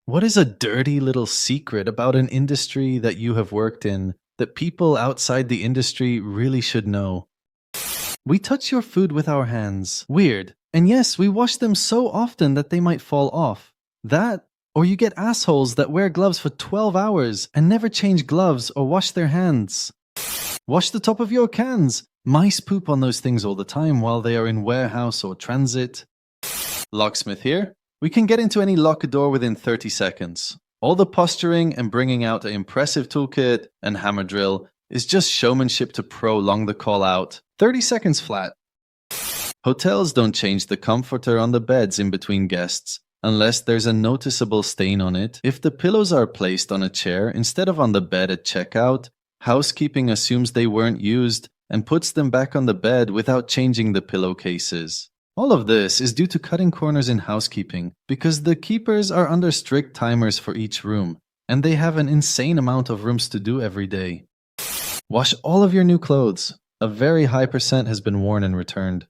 What is a dirty little secret about an industry that you have worked in that people outside the industry really should know? We touch your food with our hands. Weird. And yes, we wash them so often that they might fall off. That, or you get assholes that wear gloves for 12 hours and never change gloves or wash their hands. Wash the top of your cans. Mice poop on those things all the time while they are in warehouse or transit. Locksmith here. We can get into any lock door within 30 seconds. All the posturing and bringing out an impressive toolkit and hammer drill is just showmanship to prolong the call out. 30 seconds flat. Hotels don't change the comforter on the beds in between guests unless there's a noticeable stain on it. If the pillows are placed on a chair instead of on the bed at checkout, housekeeping assumes they weren't used and puts them back on the bed without changing the pillowcases. All of this is due to cutting corners in housekeeping because the keepers are under strict timers for each room, and they have an insane amount of rooms to do every day. Wash all of your new clothes. A very high percent has been worn and returned.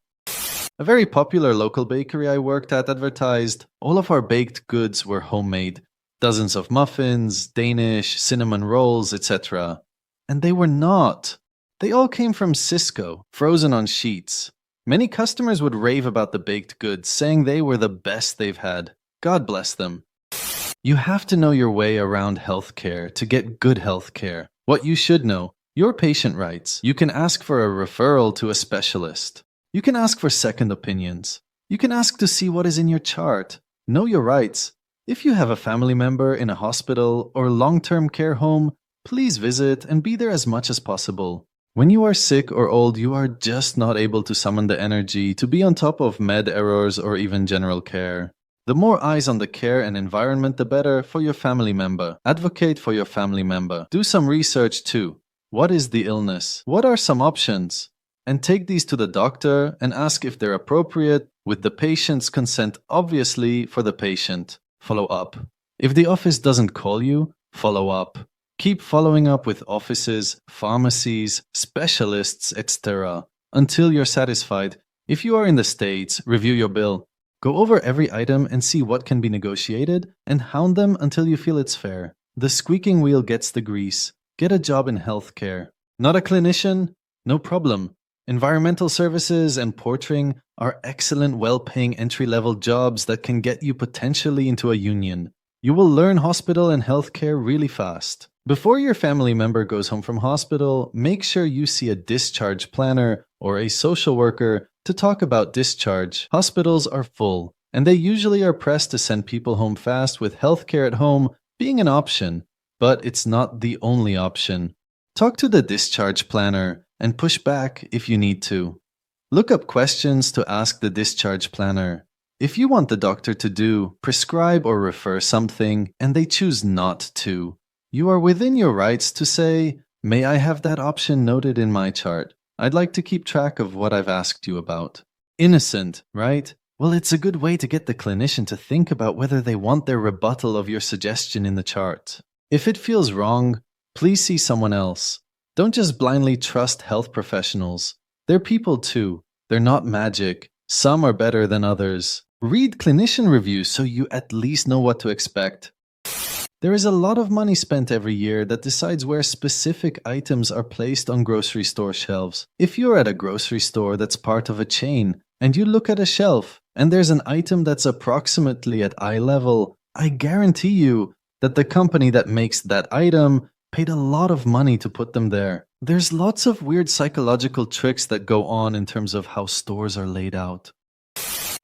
A very popular local bakery I worked at advertised all of our baked goods were homemade. Dozens of muffins, Danish, cinnamon rolls, etc. And they were not. They all came from Cisco, frozen on sheets. Many customers would rave about the baked goods, saying they were the best they've had. God bless them. You have to know your way around healthcare to get good healthcare. What you should know: your patient rights. You can ask for a referral to a specialist. You can ask for second opinions. You can ask to see what is in your chart. Know your rights. If you have a family member in a hospital or long-term care home, please visit and be there as much as possible. When you are sick or old, you are just not able to summon the energy to be on top of med errors or even general care. The more eyes on the care and environment, the better for your family member. Advocate for your family member. Do some research too. What is the illness? What are some options? And take these to the doctor and ask if they're appropriate, with the patient's consent obviously for the patient. Follow up. If the office doesn't call you, follow up. Keep following up with offices, pharmacies, specialists, etc. until you're satisfied. If you are in the States, review your bill. Go over every item and see what can be negotiated and hound them until you feel it's fair. The squeaking wheel gets the grease. Get a job in healthcare. Not a clinician? No problem. Environmental services and portering are excellent, well-paying entry-level jobs that can get you potentially into a union. You will learn hospital and healthcare really fast. Before your family member goes home from hospital, make sure you see a discharge planner or a social worker to talk about discharge. Hospitals are full, and they usually are pressed to send people home fast, with healthcare at home being an option, but it's not the only option. Talk to the discharge planner and push back if you need to. Look up questions to ask the discharge planner. If you want the doctor to prescribe or refer something and they choose not to, you are within your rights to say, "May I have that option noted in my chart? I'd like to keep track of what I've asked you about." Innocent, right? Well, it's a good way to get the clinician to think about whether they want their rebuttal of your suggestion in the chart. If it feels wrong, please see someone else. Don't just blindly trust health professionals. They're people too. They're not magic. Some are better than others. Read clinician reviews so you at least know what to expect. There is a lot of money spent every year that decides where specific items are placed on grocery store shelves. If you're at a grocery store that's part of a chain and you look at a shelf and there's an item that's approximately at eye level, I guarantee you that the company that makes that item paid a lot of money to put them there. There's lots of weird psychological tricks that go on in terms of how stores are laid out.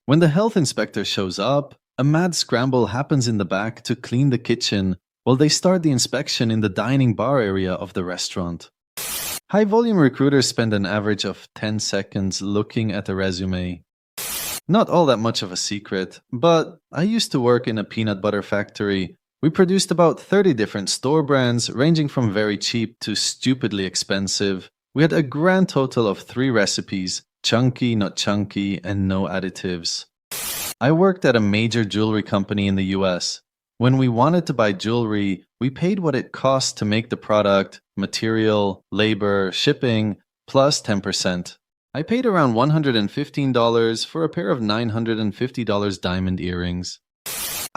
When the health inspector shows up, a mad scramble happens in the back to clean the kitchen while they start the inspection in the dining bar area of the restaurant. High-volume recruiters spend an average of 10 seconds looking at a resume. Not all that much of a secret, but I used to work in a peanut butter factory. We produced about 30 different store brands, ranging from very cheap to stupidly expensive. We had a grand total of 3 recipes: chunky, not chunky, and no additives. I worked at a major jewelry company in the US. When we wanted to buy jewelry, we paid what it cost to make the product, material, labor, shipping, plus 10%. I paid around $115 for a pair of $950 diamond earrings.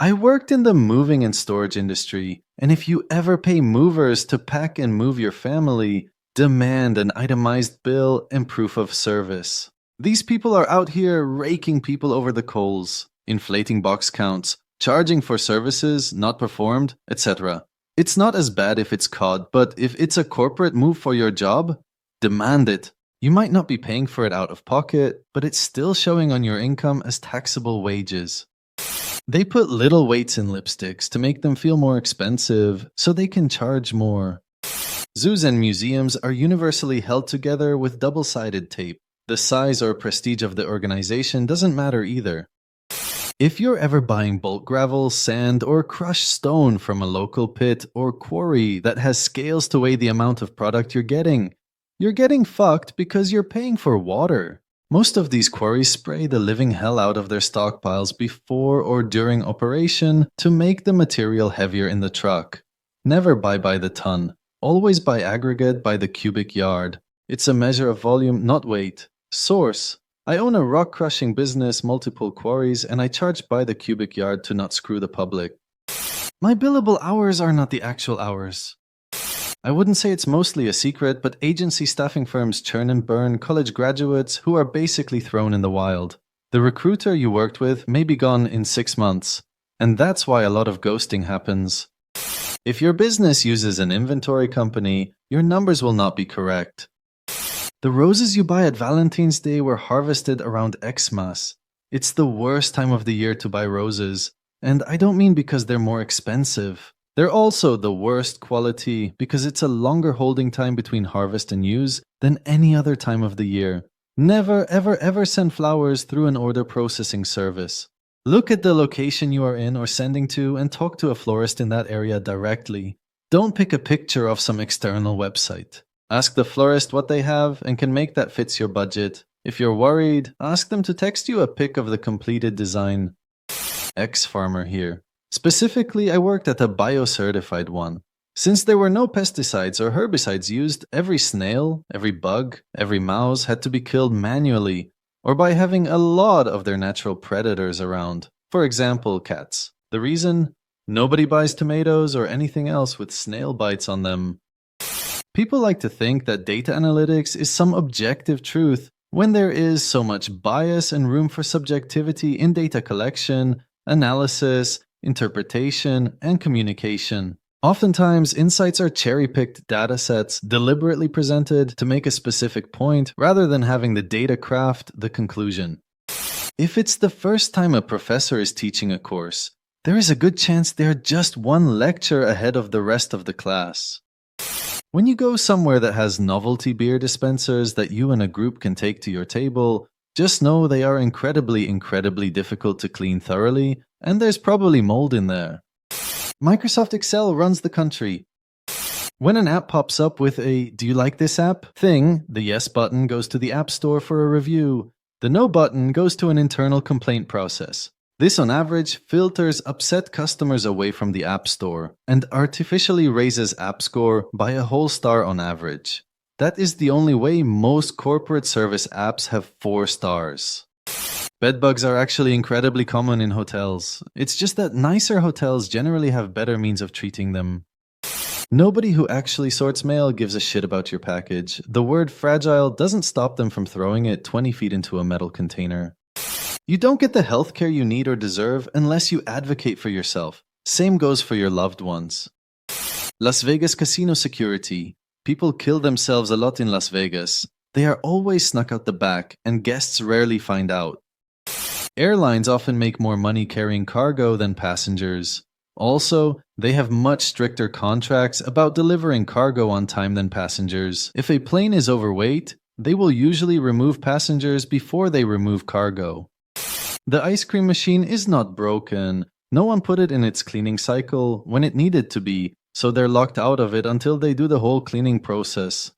I worked in the moving and storage industry, and if you ever pay movers to pack and move your family, demand an itemized bill and proof of service. These people are out here raking people over the coals, inflating box counts, charging for services not performed, etc. It's not as bad if it's caught, but if it's a corporate move for your job, demand it. You might not be paying for it out of pocket, but it's still showing on your income as taxable wages. They put little weights in lipsticks to make them feel more expensive, so they can charge more. Zoos and museums are universally held together with double-sided tape. The size or prestige of the organization doesn't matter either. If you're ever buying bulk gravel, sand, or crushed stone from a local pit or quarry that has scales to weigh the amount of product you're getting fucked because you're paying for water. Most of these quarries spray the living hell out of their stockpiles before or during operation to make the material heavier in the truck. Never buy by the ton. Always buy aggregate by the cubic yard. It's a measure of volume, not weight. Source: I own a rock crushing business, multiple quarries, and I charge by the cubic yard to not screw the public. My billable hours are not the actual hours. I wouldn't say it's mostly a secret, but agency staffing firms churn and burn college graduates who are basically thrown in the wild. The recruiter you worked with may be gone in 6 months, and that's why a lot of ghosting happens. If your business uses an inventory company, your numbers will not be correct. The roses you buy at Valentine's Day were harvested around Xmas. It's the worst time of the year to buy roses, and I don't mean because they're more expensive. They're also the worst quality because it's a longer holding time between harvest and use than any other time of the year. Never, ever, ever send flowers through an order processing service. Look at the location you are in or sending to and talk to a florist in that area directly. Don't pick a picture off some external website. Ask the florist what they have and can make that fits your budget. If you're worried, ask them to text you a pic of the completed design. Ex-farmer here. Specifically, I worked at a bio-certified one. Since there were no pesticides or herbicides used, every snail, every bug, every mouse had to be killed manually, or by having a lot of their natural predators around. For example, cats. The reason? Nobody buys tomatoes or anything else with snail bites on them. People like to think that data analytics is some objective truth when there is so much bias and room for subjectivity in data collection, analysis, interpretation, and communication. Oftentimes, insights are cherry-picked datasets deliberately presented to make a specific point rather than having the data craft the conclusion. If it's the first time a professor is teaching a course, there is a good chance they're just one lecture ahead of the rest of the class. When you go somewhere that has novelty beer dispensers that you and a group can take to your table, just know they are incredibly difficult to clean thoroughly, and there's probably mold in there. Microsoft Excel runs the country. When an app pops up with a "Do you like this app?" thing, the yes button goes to the App Store for a review. The no button goes to an internal complaint process. This, on average, filters upset customers away from the App Store and artificially raises app score by a whole star on average. That is the only way most corporate service apps have 4 stars. Bedbugs are actually incredibly common in hotels. It's just that nicer hotels generally have better means of treating them. Nobody who actually sorts mail gives a shit about your package. The word fragile doesn't stop them from throwing it 20 feet into a metal container. You don't get the healthcare you need or deserve unless you advocate for yourself. Same goes for your loved ones. Las Vegas casino security. People kill themselves a lot in Las Vegas. They are always snuck out the back, and guests rarely find out. Airlines often make more money carrying cargo than passengers. Also, they have much stricter contracts about delivering cargo on time than passengers. If a plane is overweight, they will usually remove passengers before they remove cargo. The ice cream machine is not broken. No one put it in its cleaning cycle when it needed to be, so they're locked out of it until they do the whole cleaning process.